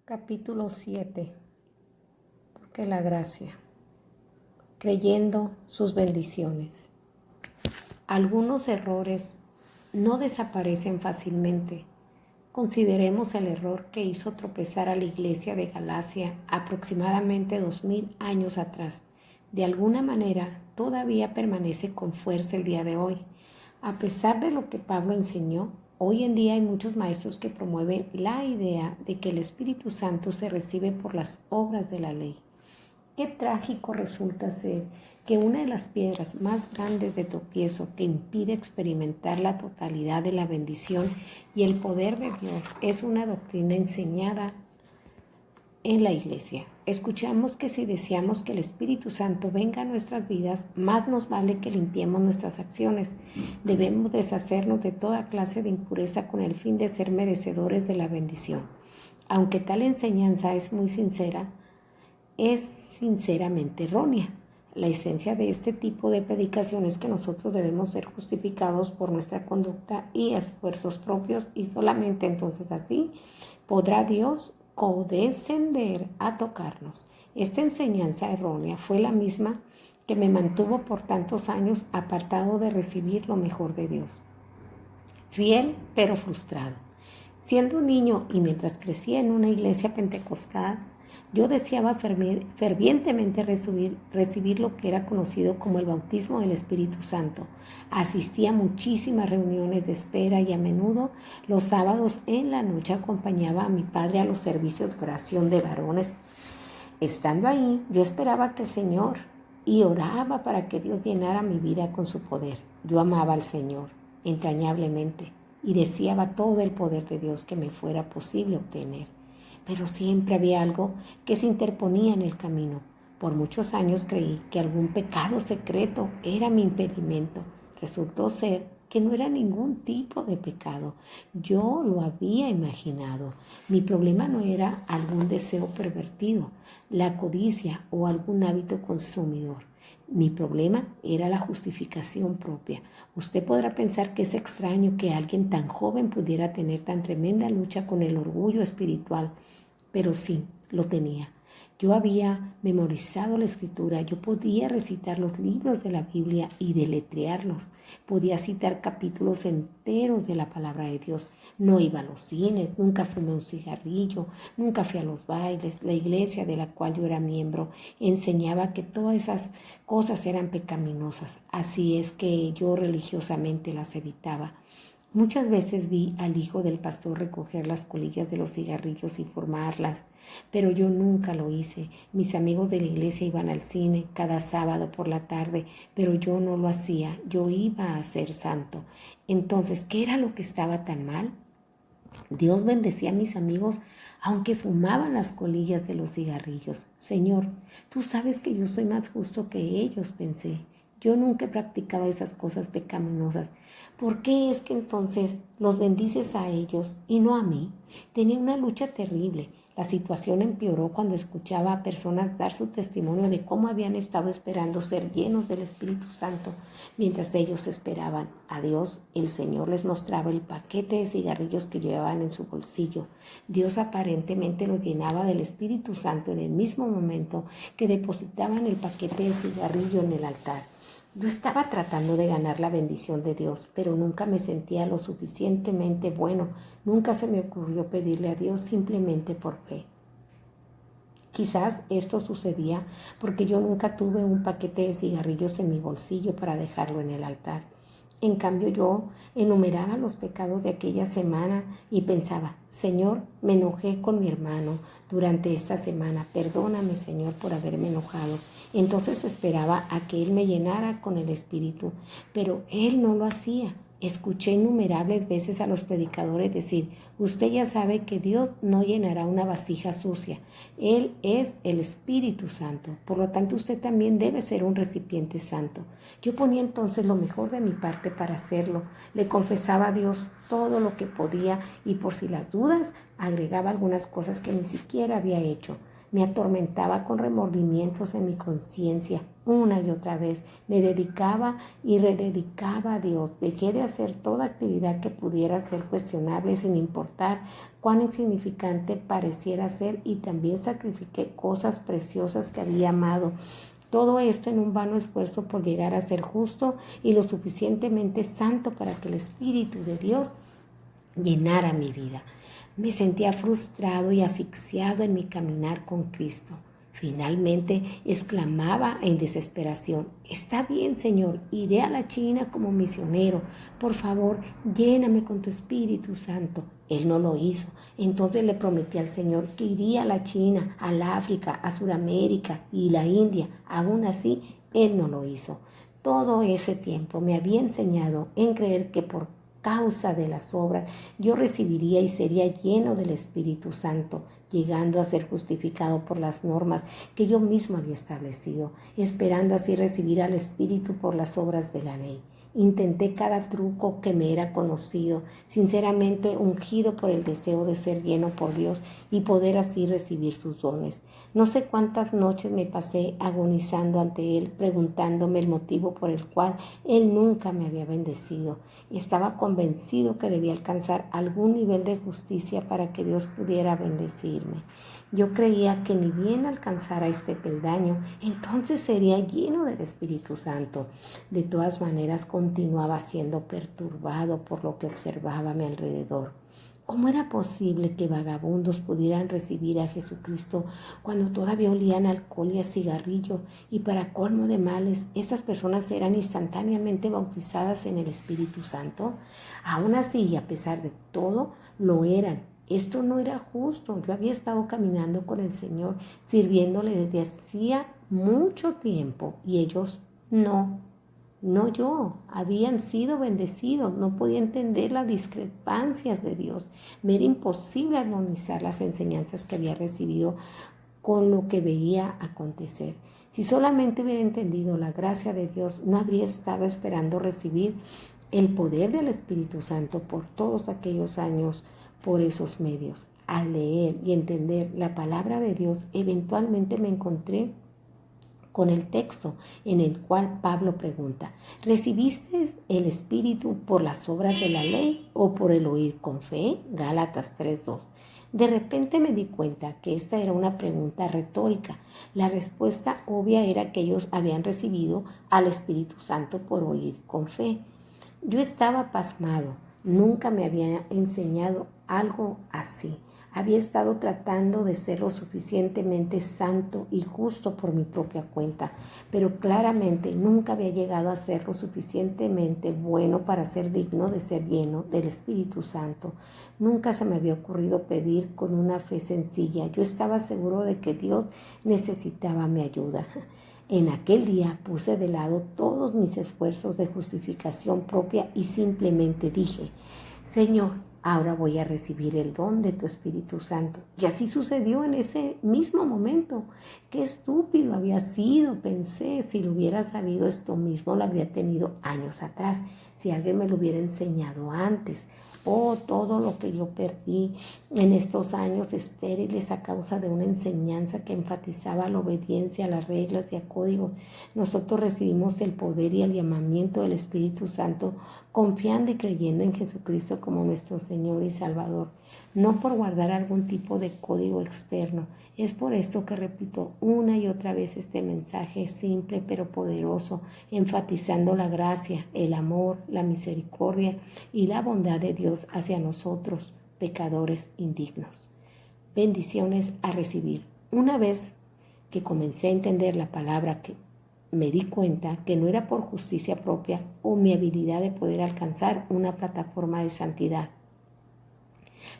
Capítulo 7. Porque la gracia, creyendo sus bendiciones. Algunos errores no desaparecen fácilmente. Consideremos el error que hizo tropezar a la iglesia de Galacia aproximadamente 2000 años atrás. De alguna manera, todavía permanece con fuerza el día de hoy. A pesar de lo que Pablo enseñó, hoy en día hay muchos maestros que promueven la idea de que el Espíritu Santo se recibe por las obras de la ley. Qué trágico resulta ser que una de las piedras más grandes de tropiezo que impide experimentar la totalidad de la bendición y el poder de Dios es una doctrina enseñada en la iglesia. Escuchamos que si deseamos que el Espíritu Santo venga a nuestras vidas, más nos vale que limpiemos nuestras acciones. Debemos deshacernos de toda clase de impureza con el fin de ser merecedores de la bendición. Aunque tal enseñanza es sinceramente errónea. La esencia de este tipo de predicación es que nosotros debemos ser justificados por nuestra conducta y esfuerzos propios, y solamente entonces así podrá Dios condescender a tocarnos. Esta enseñanza errónea fue la misma que me mantuvo por tantos años apartado de recibir lo mejor de Dios. Fiel pero frustrado. Siendo un niño y mientras crecía en una iglesia pentecostal, yo deseaba fervientemente recibir lo que era conocido como el bautismo del Espíritu Santo. Asistía a muchísimas reuniones de espera y a menudo los sábados en la noche acompañaba a mi padre a los servicios de oración de varones. Estando ahí, yo esperaba que el Señor y oraba para que Dios llenara mi vida con su poder. Yo amaba al Señor entrañablemente y deseaba todo el poder de Dios que me fuera posible obtener. Pero siempre había algo que se interponía en el camino. Por muchos años creí que algún pecado secreto era mi impedimento. Resultó ser que no era ningún tipo de pecado. Yo lo había imaginado. Mi problema no era algún deseo pervertido, la codicia o algún hábito consumidor. Mi problema era la justificación propia. Usted podrá pensar que es extraño que alguien tan joven pudiera tener tan tremenda lucha con el orgullo espiritual, pero sí, lo tenía. Yo había memorizado la escritura, yo podía recitar los libros de la Biblia y deletrearlos. Podía citar capítulos enteros de la palabra de Dios. No iba a los cines, nunca fumé un cigarrillo, nunca fui a los bailes. La iglesia de la cual yo era miembro enseñaba que todas esas cosas eran pecaminosas. Así es que yo religiosamente las evitaba. Muchas veces vi al hijo del pastor recoger las colillas de los cigarrillos y formarlas, pero yo nunca lo hice. Mis amigos de la iglesia iban al cine cada sábado por la tarde, pero yo no lo hacía. Yo iba a ser santo. Entonces, ¿qué era lo que estaba tan mal? Dios bendecía a mis amigos aunque fumaban las colillas de los cigarrillos. Señor, tú sabes que yo soy más justo que ellos, pensé. Yo nunca practicaba esas cosas pecaminosas. ¿Por qué es que entonces los bendices a ellos y no a mí? Tenía una lucha terrible. La situación empeoró cuando escuchaba a personas dar su testimonio de cómo habían estado esperando ser llenos del Espíritu Santo. Mientras ellos esperaban a Dios, el Señor les mostraba el paquete de cigarrillos que llevaban en su bolsillo. Dios aparentemente los llenaba del Espíritu Santo en el mismo momento que depositaban el paquete de cigarrillo en el altar. Yo estaba tratando de ganar la bendición de Dios, pero nunca me sentía lo suficientemente bueno. Nunca se me ocurrió pedirle a Dios simplemente por fe. Quizás esto sucedía porque yo nunca tuve un paquete de cigarrillos en mi bolsillo para dejarlo en el altar. En cambio, yo enumeraba los pecados de aquella semana y pensaba: Señor, me enojé con mi hermano durante esta semana. Perdóname, Señor, por haberme enojado. Entonces esperaba a que Él me llenara con el Espíritu, pero Él no lo hacía. Escuché innumerables veces a los predicadores decir: usted ya sabe que Dios no llenará una vasija sucia. Él es el Espíritu Santo. Por lo tanto, usted también debe ser un recipiente santo. Yo ponía entonces lo mejor de mi parte para hacerlo. Le confesaba a Dios todo lo que podía y por si las dudas agregaba algunas cosas que ni siquiera había hecho. Me atormentaba con remordimientos en mi conciencia una y otra vez. Me dedicaba y rededicaba a Dios. Dejé de hacer toda actividad que pudiera ser cuestionable sin importar cuán insignificante pareciera ser, y también sacrifiqué cosas preciosas que había amado. Todo esto en un vano esfuerzo por llegar a ser justo y lo suficientemente santo para que el Espíritu de Dios llenara mi vida. Me sentía frustrado y asfixiado en mi caminar con Cristo. Finalmente exclamaba en desesperación: está bien, Señor, iré a la China como misionero. Por favor, lléname con tu Espíritu Santo. Él no lo hizo. Entonces le prometí al Señor que iría a la China, al África, a Sudamérica y la India. Aún así, Él no lo hizo. Todo ese tiempo me había enseñado en creer que por causa de las obras yo recibiría y sería lleno del Espíritu Santo, llegando a ser justificado por las normas que yo mismo había establecido, esperando así recibir al Espíritu por las obras de la ley. Intenté cada truco que me era conocido, sinceramente ungido por el deseo de ser lleno por Dios y poder así recibir sus dones. No sé cuántas noches me pasé agonizando ante Él, preguntándome el motivo por el cual Él nunca me había bendecido. Estaba convencido que debía alcanzar algún nivel de justicia para que Dios pudiera bendecirme. Yo creía que ni bien alcanzara este peldaño, entonces sería lleno del Espíritu Santo. De todas maneras, continuaba siendo perturbado por lo que observaba a mi alrededor. ¿Cómo era posible que vagabundos pudieran recibir a Jesucristo cuando todavía olían alcohol y a cigarrillo? Y para colmo de males, estas personas eran instantáneamente bautizadas en el Espíritu Santo. Aún así, y a pesar de todo, lo eran. Esto no era justo. Yo había estado caminando con el Señor, sirviéndole desde hacía mucho tiempo, y ellos no. No yo, habían sido bendecidos, no podía entender las discrepancias de Dios. Me era imposible armonizar las enseñanzas que había recibido con lo que veía acontecer. Si solamente hubiera entendido la gracia de Dios, no habría estado esperando recibir el poder del Espíritu Santo por todos aquellos años, por esos medios. Al leer y entender la palabra de Dios, eventualmente me encontré con el texto en el cual Pablo pregunta: ¿recibiste el Espíritu por las obras de la ley o por el oír con fe? Gálatas 3:2. De repente me di cuenta que esta era una pregunta retórica. La respuesta obvia era que ellos habían recibido al Espíritu Santo por oír con fe. Yo estaba pasmado. Nunca me había enseñado algo así. Había estado tratando de ser lo suficientemente santo y justo por mi propia cuenta, pero claramente nunca había llegado a ser lo suficientemente bueno para ser digno de ser lleno del Espíritu Santo. Nunca se me había ocurrido pedir con una fe sencilla. Yo estaba seguro de que Dios necesitaba mi ayuda. En aquel día puse de lado todos mis esfuerzos de justificación propia y simplemente dije: Señor, ahora voy a recibir el don de tu Espíritu Santo. Y así sucedió en ese mismo momento. Qué estúpido había sido, pensé. Si lo hubiera sabido, esto mismo lo habría tenido años atrás, si alguien me lo hubiera enseñado antes. Oh, todo lo que yo perdí en estos años estériles a causa de una enseñanza que enfatizaba la obediencia a las reglas y a códigos. Nosotros recibimos el poder y el llamamiento del Espíritu Santo confiando y creyendo en Jesucristo como nuestro Señor y Salvador, no por guardar algún tipo de código externo. Es por esto que repito una y otra vez este mensaje simple pero poderoso, enfatizando la gracia, el amor, la misericordia y la bondad de Dios hacia nosotros, pecadores indignos. Bendiciones a recibir. Una vez que comencé a entender la palabra, que me di cuenta que no era por justicia propia o mi habilidad de poder alcanzar una plataforma de santidad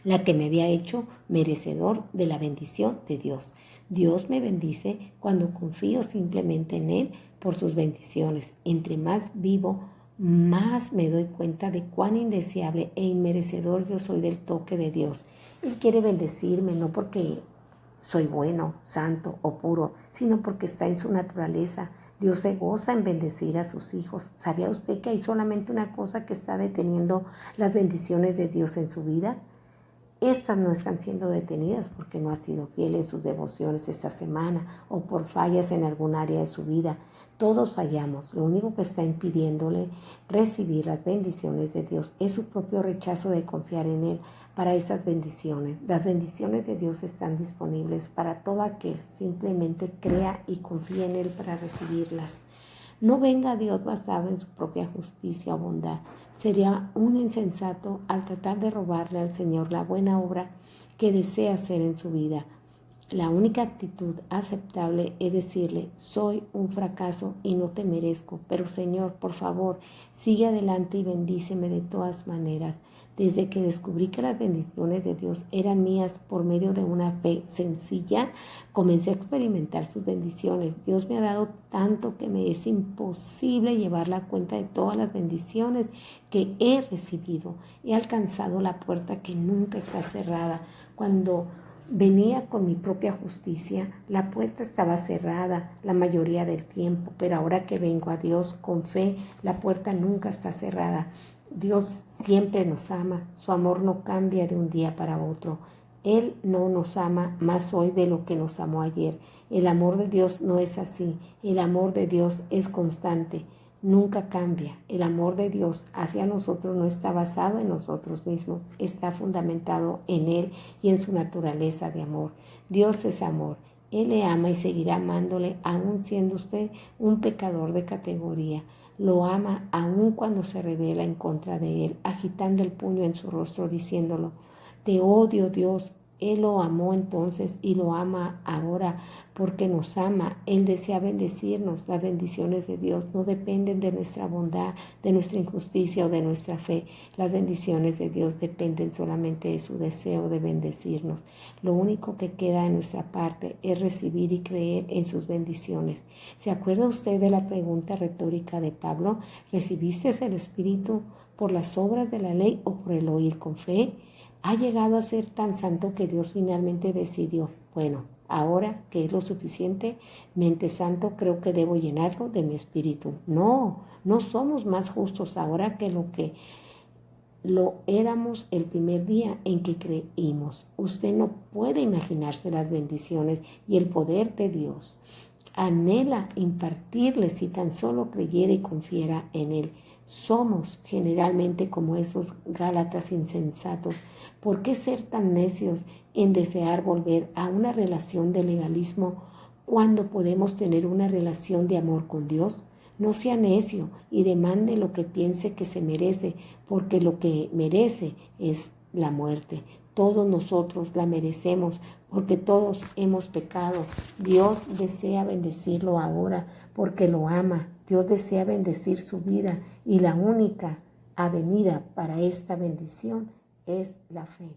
la que me había hecho merecedor de la bendición de Dios. Dios me bendice cuando confío simplemente en Él por sus bendiciones. Entre más vivo, más me doy cuenta de cuán indeseable e inmerecedor yo soy del toque de Dios. Él quiere bendecirme no porque soy bueno, santo o puro, sino porque está en su naturaleza. Dios se goza en bendecir a sus hijos. ¿Sabía usted que hay solamente una cosa que está deteniendo las bendiciones de Dios en su vida? Estas no están siendo detenidas porque no ha sido fiel en sus devociones esta semana o por fallas en algún área de su vida. Todos fallamos. Lo único que está impidiéndole recibir las bendiciones de Dios es su propio rechazo de confiar en Él para esas bendiciones. Las bendiciones de Dios están disponibles para todo aquel simplemente crea y confía en Él para recibirlas. No venga a Dios basado en su propia justicia o bondad. Sería un insensato al tratar de robarle al Señor la buena obra que desea hacer en su vida. La única actitud aceptable es decirle, soy un fracaso y no te merezco, pero Señor, por favor, sigue adelante y bendíceme de todas maneras. Desde que descubrí que las bendiciones de Dios eran mías por medio de una fe sencilla, comencé a experimentar sus bendiciones. Dios me ha dado tanto que me es imposible llevar la cuenta de todas las bendiciones que he recibido. He alcanzado la puerta que nunca está cerrada. Cuando venía con mi propia justicia, la puerta estaba cerrada la mayoría del tiempo, pero ahora que vengo a Dios con fe, la puerta nunca está cerrada. Dios siempre nos ama, su amor no cambia de un día para otro. Él no nos ama más hoy de lo que nos amó ayer. El amor de Dios no es así, el amor de Dios es constante. Nunca cambia. El amor de Dios hacia nosotros no está basado en nosotros mismos, está fundamentado en Él y en su naturaleza de amor. Dios es amor. Él le ama y seguirá amándole aun siendo usted un pecador de categoría. Lo ama aun cuando se revela en contra de Él, agitando el puño en su rostro diciéndolo, te odio Dios. Él lo amó entonces y lo ama ahora porque nos ama. Él desea bendecirnos. Las bendiciones de Dios no dependen de nuestra bondad, de nuestra injusticia o de nuestra fe. Las bendiciones de Dios dependen solamente de su deseo de bendecirnos. Lo único que queda de nuestra parte es recibir y creer en sus bendiciones. ¿Se acuerda usted de la pregunta retórica de Pablo? ¿Recibiste el Espíritu por las obras de la ley o por el oír con fe? Ha llegado a ser tan santo que Dios finalmente decidió, bueno, ahora que es lo suficientemente santo, creo que debo llenarlo de mi espíritu. No, no somos más justos ahora que lo éramos el primer día en que creímos. Usted no puede imaginarse las bendiciones y el poder de Dios. Anhela impartirle si tan solo creyera y confiara en Él. Somos generalmente como esos gálatas insensatos. ¿Por qué ser tan necios en desear volver a una relación de legalismo cuando podemos tener una relación de amor con Dios? No sea necio y demande lo que piense que se merece, porque lo que merece es la muerte. Todos nosotros la merecemos porque todos hemos pecado. Dios desea bendecirlo ahora porque lo ama. Dios desea bendecir su vida y la única avenida para esta bendición es la fe.